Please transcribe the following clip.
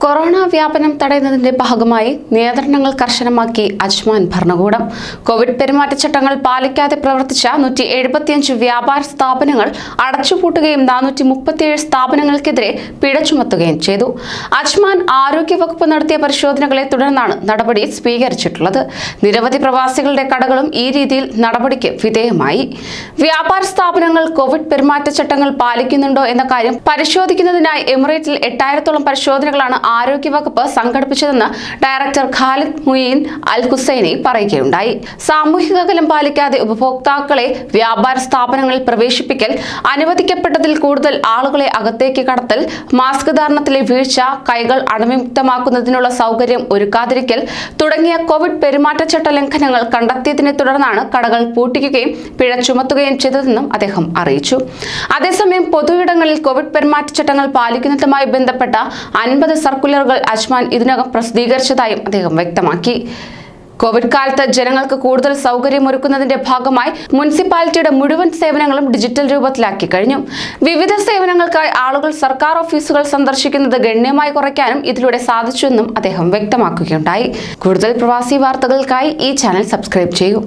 Corona വ്യാപനം തടയുന്നതിന്റെ ഭാഗമായി നിയന്ത്രണങ്ങൾ കർശനമാക്കി അജ്മാൻ ഭരണകൂടം. കോവിഡ് പെരുമാറ്റച്ചട്ടങ്ങൾ പാലിക്കാതെ പ്രവർത്തിച്ച 175 വ്യാപാര സ്ഥാപനങ്ങൾ അടച്ചുപൂട്ടുകയും 437 സ്ഥാപനങ്ങൾക്കെതിരെ പിഴ ചുമത്തുകയും ചെയ്തു. അജ്മാൻ ആരോഗ്യവകുപ്പ് നടത്തിയ പരിശോധനകളെ തുടർന്നാണ് നടപടി സ്വീകരിച്ചിട്ടുള്ളത്. നിരവധി പ്രവാസികളുടെ കടകളും ഈ രീതിയിൽ നടപടിക്ക് വിധേയമായി. വ്യാപാര സ്ഥാപനങ്ങൾ കോവിഡ് പെരുമാറ്റച്ചട്ടങ്ങൾ പാലിക്കുന്നുണ്ടോ എന്ന കാര്യം പരിശോധിക്കുന്നതിനായി എമിറേറ്റിൽ 8000-ഓളം പരിശോധനകളാണ് ആരോഗ്യവകുപ്പ് സംഘടിപ്പിച്ചതെന്ന് ഡയറക്ടർ ഖാലിദ് മുയീൻ അൽ ഹുസൈനി പറയുകയുണ്ടായി. സാമൂഹിക അകലം പാലിക്കാതെ ഉപഭോക്താക്കളെ വ്യാപാര സ്ഥാപനങ്ങളിൽ പ്രവേശിപ്പിക്കൽ, അനുവദിക്കപ്പെട്ടതിൽ കൂടുതൽ ആളുകളെ അകത്തേക്ക് കടത്തൽ, മാസ്ക് ധാരണത്തിലെ വീഴ്ച, കൈകൾ അണുവിമുക്തമാക്കുന്നതിനുള്ള സൗകര്യം ഒരുക്കാതിരിക്കൽ തുടങ്ങിയ കോവിഡ് പെരുമാറ്റച്ചട്ട ലംഘനങ്ങൾ കണ്ടെത്തിയതിനെ തുടർന്നാണ് കടകൾ പൂട്ടിക്കുകയും പിഴ ചുമത്തുകയും ചെയ്തതെന്നും അദ്ദേഹം അറിയിച്ചു. അതേസമയം പൊതുയിടങ്ങളിൽ കോവിഡ് പെരുമാറ്റച്ചട്ടങ്ങൾ പാലിക്കുന്നതുമായി ബന്ധപ്പെട്ട 50 സർക്കുലറുകൾ അജ്മാൻ ഇതിനകം പ്രസിദ്ധീകരിച്ചതായും അദ്ദേഹം വ്യക്തമാക്കി. കോവിഡ് കാലത്ത് ജനങ്ങൾക്ക് കൂടുതൽ സൗകര്യമൊരുക്കുന്നതിന്റെ ഭാഗമായി മുനിസിപ്പാലിറ്റിയുടെ മുഴുവൻ സേവനങ്ങളും ഡിജിറ്റൽ രൂപത്തിലാക്കി കഴിഞ്ഞു. വിവിധ സേവനങ്ങൾക്കായി ആളുകൾ സർക്കാർ ഓഫീസുകൾ സന്ദർശിക്കുന്നത് ഗണ്യമായി കുറയ്ക്കാനും ഇതിലൂടെ സാധിച്ചുവെന്നും അദ്ദേഹം വ്യക്തമാക്കുകയുണ്ടായി. കൂടുതൽ പ്രവാസി വാർത്തകൾക്കായി ഈ ചാനൽ സബ്സ്ക്രൈബ് ചെയ്യൂ.